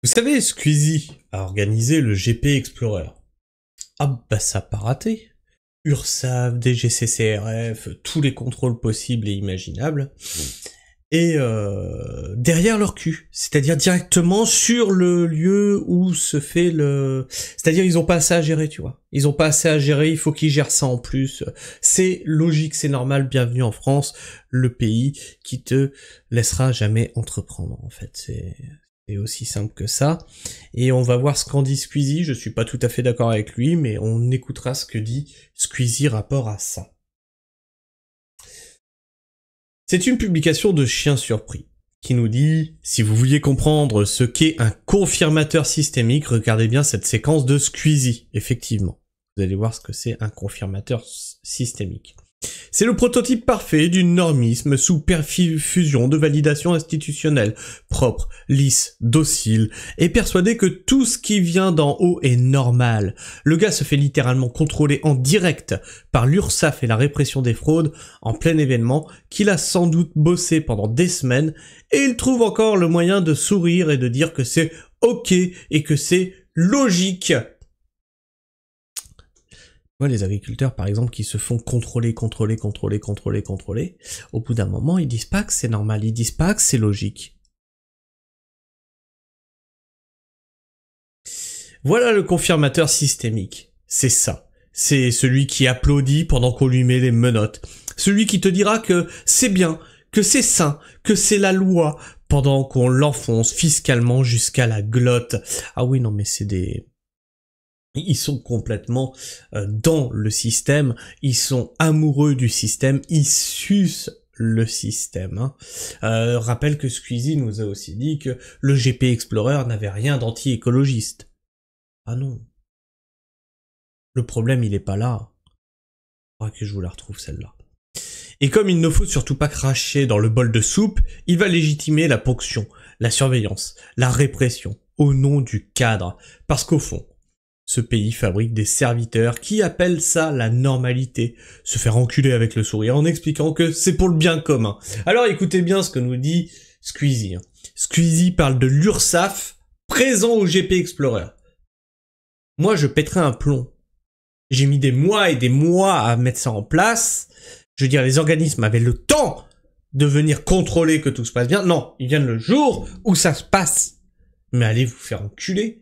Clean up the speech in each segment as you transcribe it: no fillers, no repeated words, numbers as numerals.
Vous savez, Squeezie a organisé le GP Explorer. Ah bah ça a pas raté. URSAF, DGCCRF, tous les contrôles possibles et imaginables. Et derrière leur cul, c'est-à-dire directement sur le lieu où se fait le... C'est-à-dire ils ont pas assez à gérer, tu vois. Ils ont pas assez à gérer, il faut qu'ils gèrent ça en plus. C'est logique, c'est normal, bienvenue en France, le pays qui te laissera jamais entreprendre, en fait. C'est aussi simple que ça. Et on va voir ce qu'en dit Squeezie, je suis pas tout à fait d'accord avec lui, mais on écoutera ce que dit Squeezie rapport à ça. C'est une publication de Chien Surpris, qui nous dit « Si vous vouliez comprendre ce qu'est un confirmateur systémique, regardez bien cette séquence de Squeezie. » Effectivement, vous allez voir ce que c'est un confirmateur systémique. C'est le prototype parfait du normisme sous perfusion de validation institutionnelle, propre, lisse, docile, et persuadé que tout ce qui vient d'en haut est normal. Le gars se fait littéralement contrôler en direct par l'URSSAF et la répression des fraudes en plein événement, qu'il a sans doute bossé pendant des semaines, et il trouve encore le moyen de sourire et de dire que c'est ok et que c'est logique. Moi, les agriculteurs, par exemple, qui se font contrôler, au bout d'un moment, ils disent pas que c'est normal, ils disent pas que c'est logique. Voilà le confirmateur systémique. C'est ça. C'est celui qui applaudit pendant qu'on lui met les menottes. Celui qui te dira que c'est bien, que c'est sain, que c'est la loi, pendant qu'on l'enfonce fiscalement jusqu'à la glotte. Ah oui, non, mais c'est des... Ils sont complètement dans le système, ils sont amoureux du système, ils sucent le système. Hein. Rappelle que Squeezie nous a aussi dit que le GP Explorer n'avait rien d'anti-écologiste. Ah non. Le problème, il est pas là. Faudra que je vous la retrouve celle-là. Et comme il ne faut surtout pas cracher dans le bol de soupe, il va légitimer la ponction, la surveillance, la répression, au nom du cadre. Parce qu'au fond, ce pays fabrique des serviteurs qui appellent ça la normalité, se faire enculer avec le sourire en expliquant que c'est pour le bien commun. Alors écoutez bien ce que nous dit Squeezie. Squeezie parle de l'URSSAF présent au GP Explorer. Moi je pèterais un plomb. J'ai mis des mois et des mois à mettre ça en place. Je veux dire, les organismes avaient le temps de venir contrôler que tout se passe bien. Non, ils viennent le jour où ça se passe. Mais allez vous faire enculer.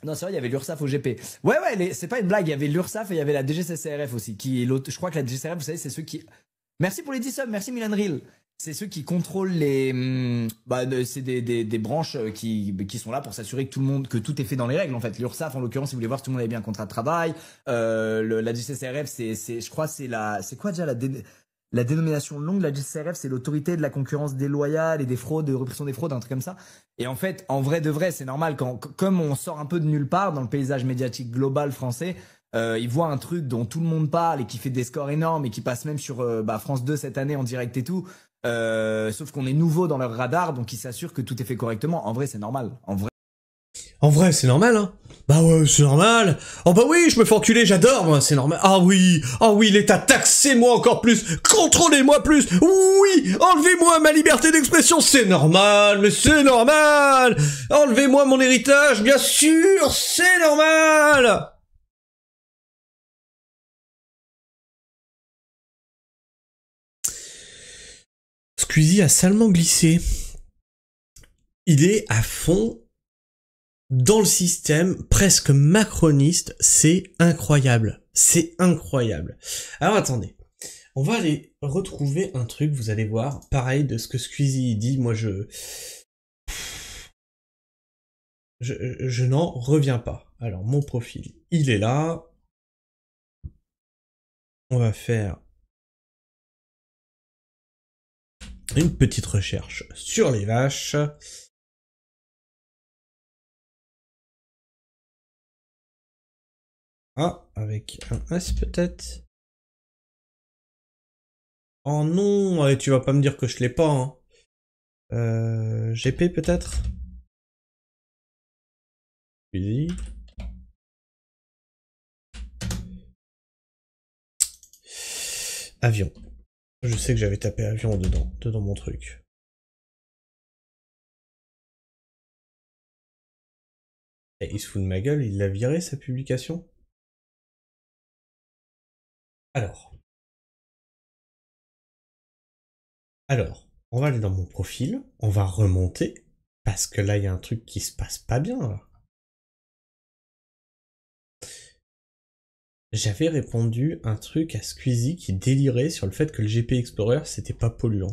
Non, c'est vrai, il y avait l'URSSAF au GP. Ouais, c'est pas une blague, il y avait l'URSSAF et il y avait la DGCCRF aussi, qui est l'autre. Je crois que la DGCCRF, vous savez, c'est ceux qui... Merci pour les 10 subs, merci Milan Reel. C'est ceux qui contrôlent les... c'est des branches qui sont là pour s'assurer que tout le monde, que tout est fait dans les règles, en fait. L'URSSAF, en l'occurrence, si vous voulez voir si tout le monde avait bien un contrat de travail. La DGCCRF, je crois, c'est quoi déjà la dénomination longue de la DGCCRF, c'est l'autorité de la concurrence déloyale et des fraudes, de répression des fraudes, un truc comme ça. Et en fait, en vrai de vrai, c'est normal comme on sort un peu de nulle part dans le paysage médiatique global français, ils voient un truc dont tout le monde parle et qui fait des scores énormes et qui passe même sur France 2 cette année en direct et tout. Sauf qu'on est nouveau dans leur radar, donc ils s'assurent que tout est fait correctement. En vrai, c'est normal. En vrai, c'est normal, hein. Bah ouais, c'est normal. Oh bah oui, je me fais enculer, j'adore, moi, c'est normal. Ah oui, l'État, taxez-moi encore plus, contrôlez-moi plus. Oui, enlevez-moi ma liberté d'expression, c'est normal, mais c'est normal. Enlevez-moi mon héritage, bien sûr, c'est normal. Squeezie a salement glissé. Il est à fond dans le système, presque macroniste, c'est incroyable. C'est incroyable. Alors attendez, on va aller retrouver un truc, vous allez voir, pareil de ce que Squeezie dit, moi je n'en reviens pas. Alors mon profil, il est là. On va faire une petite recherche sur les vaches. Ah, avec un S peut-être. Oh non, allez, tu vas pas me dire que je l'ai pas, hein. GP peut-être. Oui. Avion. Je sais que j'avais tapé avion dedans mon truc. Et il se fout de ma gueule, il l'a viré sa publication. Alors, on va aller dans mon profil, on va remonter, parce que là, il y a un truc qui se passe pas bien, là. J'avais répondu un truc à Squeezie qui délirait sur le fait que le GP Explorer, c'était pas polluant.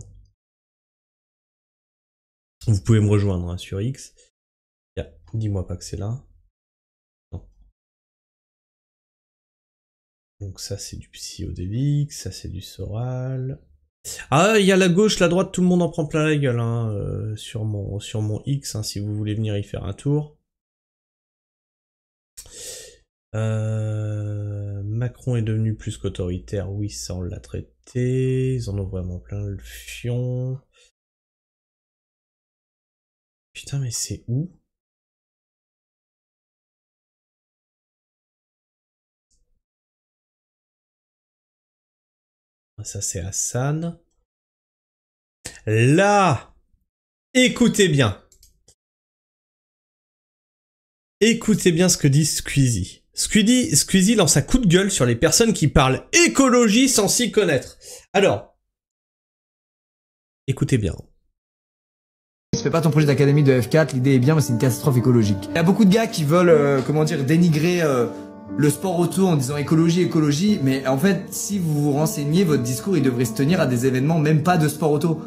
Vous pouvez me rejoindre hein, sur X. Yeah, dis-moi pas que c'est là. Non. Donc ça, c'est du psychodélique, ça, c'est du Soral. Ah, il y a la gauche, la droite, tout le monde en prend plein la gueule hein, sur mon X, hein, si vous voulez venir y faire un tour. Macron est devenu plus qu'autoritaire, oui, ça on l'a traité. Ils en ont vraiment plein le fion. Putain, mais c'est où? Ça c'est Hassan. Là! Écoutez bien. Écoutez bien ce que dit Squeezie. Squeezie lance un coup de gueule sur les personnes qui parlent écologie sans s'y connaître. Alors, écoutez bien. Fais pas ton projet d'académie de F4, l'idée est bien mais c'est une catastrophe écologique. Il y a beaucoup de gars qui veulent, comment dire, dénigrer le sport auto en disant écologie, mais en fait, si vous vous renseignez, votre discours il devrait se tenir à des événements même pas de sport auto.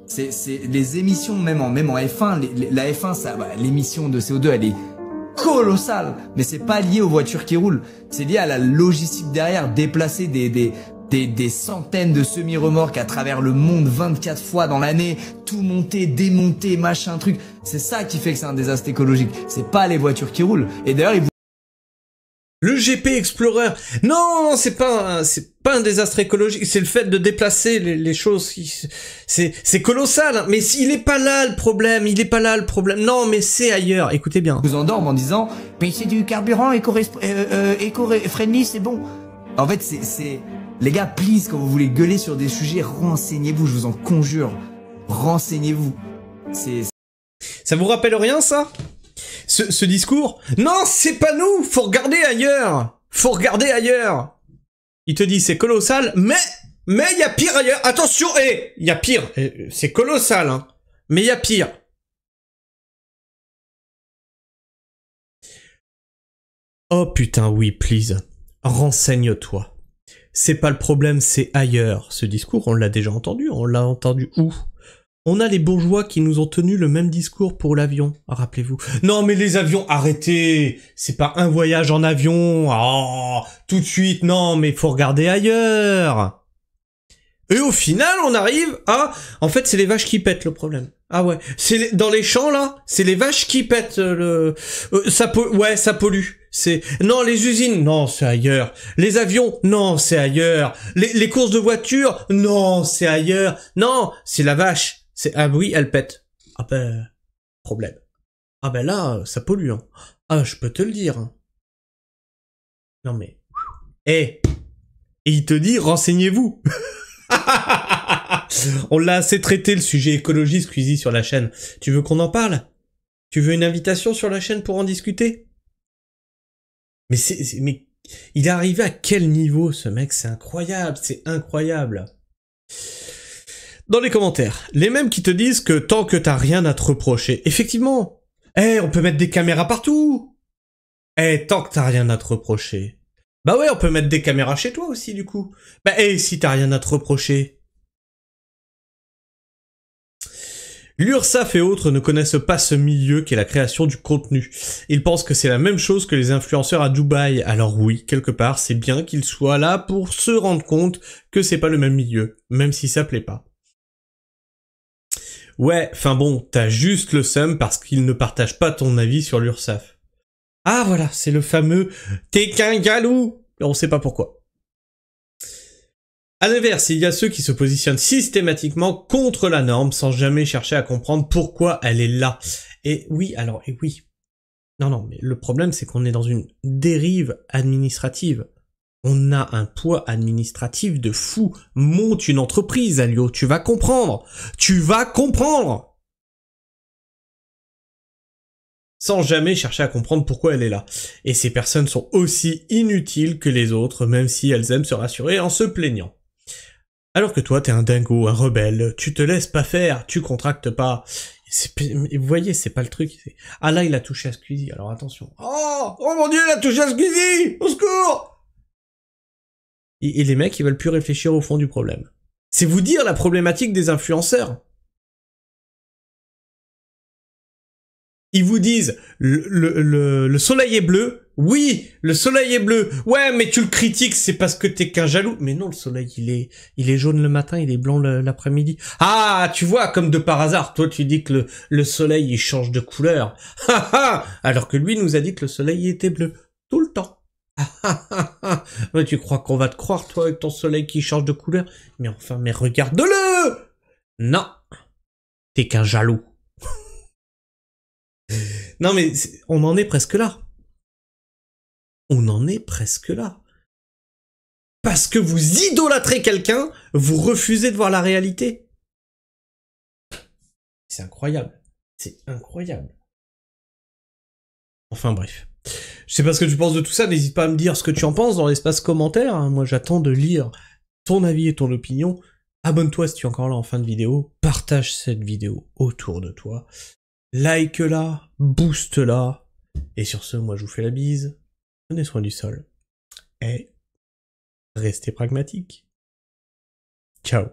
C'est les émissions même en F1, la F1, ça, bah, l'émission de CO2 elle est colossale, mais c'est pas lié aux voitures qui roulent, c'est lié à la logistique derrière, déplacer des centaines de semi-remorques à travers le monde 24 fois dans l'année, tout monter, démonter, machin, truc. C'est ça qui fait que c'est un désastre écologique. C'est pas les voitures qui roulent. Et d'ailleurs, le GP Explorer. Non, c'est pas un désastre écologique. C'est le fait de déplacer les choses. C'est colossal. Hein. Mais il est pas là le problème. Il est pas là le problème. Non, mais c'est ailleurs. Écoutez bien. Vous endorme en disant, mais c'est du carburant éco-friendly, c'est bon. En fait, c'est les gars, please, quand vous voulez gueuler sur des sujets, renseignez-vous, je vous en conjure. Renseignez-vous. Ça vous rappelle rien, ça? Ce discours? Non, c'est pas nous! Faut regarder ailleurs! Faut regarder ailleurs! Il te dit, c'est colossal, mais il y a pire ailleurs! Attention, il y a pire! C'est colossal, hein! Mais il y a pire! Oh putain, oui, please. Renseigne-toi. C'est pas le problème, c'est ailleurs. Ce discours, on l'a déjà entendu. On l'a entendu où? On a les bourgeois qui nous ont tenu le même discours pour l'avion, rappelez-vous. Non mais les avions, arrêtez! C'est pas un voyage en avion, oh, tout de suite, non mais faut regarder ailleurs! Et au final, on arrive à... En fait, c'est les vaches qui pètent le problème. Ah ouais, c'est dans les champs là, c'est les vaches qui pètent ouais, ça pollue. C'est non les usines, non c'est ailleurs. Les avions, non c'est ailleurs. Les courses de voitures, non c'est ailleurs. Non, c'est la vache. C'est ah oui, elle pète. Ah ben problème. Ah ben là, ça pollue. Hein. Ah je peux te le dire. Hein. Non mais et il te dit renseignez-vous. On l'a assez traité le sujet écologie Squeezie sur la chaîne. Tu veux qu'on en parle? Tu veux une invitation sur la chaîne pour en discuter? Mais il est arrivé à quel niveau ce mec? C'est incroyable, c'est incroyable. Dans les commentaires, les mêmes qui te disent que tant que t'as rien à te reprocher, effectivement, on peut mettre des caméras partout. Tant que t'as rien à te reprocher. Bah ouais, on peut mettre des caméras chez toi aussi du coup. Bah si t'as rien à te reprocher. L'URSSAF et autres ne connaissent pas ce milieu qu'est la création du contenu. Ils pensent que c'est la même chose que les influenceurs à Dubaï. Alors oui, quelque part, c'est bien qu'ils soient là pour se rendre compte que c'est pas le même milieu, même si ça plaît pas. Ouais, enfin bon, t'as juste le seum parce qu'ils ne partagent pas ton avis sur l'URSSAF. Ah voilà, c'est le fameux « t'es qu'un galou !» On sait pas pourquoi. À l'inverse, il y a ceux qui se positionnent systématiquement contre la norme sans jamais chercher à comprendre pourquoi elle est là. Et oui, Non, mais le problème c'est qu'on est dans une dérive administrative. On a un poids administratif de fou. Monte une entreprise, Alio, tu vas comprendre. Tu vas comprendre. sans jamais chercher à comprendre pourquoi elle est là. Et ces personnes sont aussi inutiles que les autres, même si elles aiment se rassurer en se plaignant. Alors que toi, t'es un dingo, un rebelle, tu te laisses pas faire, tu contractes pas. Vous voyez, c'est pas le truc. Ah là, il a touché à Squeezie, alors attention. Oh mon dieu, il a touché à Squeezie! Au secours! Et les mecs, ils veulent plus réfléchir au fond du problème. C'est vous dire la problématique des influenceurs. Ils vous disent, le soleil est bleu. Oui, le soleil est bleu. Ouais, mais tu le critiques, c'est parce que t'es qu'un jaloux. Mais non, le soleil, il est jaune le matin, il est blanc l'après-midi. Ah, tu vois, comme de par hasard, toi, tu dis que le soleil, il change de couleur. Alors que lui nous a dit que le soleil était bleu. Tout le temps. Mais tu crois qu'on va te croire, toi, avec ton soleil qui change de couleur? Mais enfin, mais regarde-le! Non. T'es qu'un jaloux. Non mais on en est presque là. On en est presque là. Parce que vous idolâtrez quelqu'un, vous refusez de voir la réalité. C'est incroyable. C'est incroyable. Enfin bref. Je sais pas ce que tu penses de tout ça, n'hésite pas à me dire ce que tu en penses dans l'espace commentaire. Moi j'attends de lire ton avis et ton opinion. Abonne-toi si tu es encore là en fin de vidéo. Partage cette vidéo autour de toi. Like-la, booste-la. Et sur ce, moi je vous fais la bise. Prenez soin du sol. Et restez pragmatique. Ciao.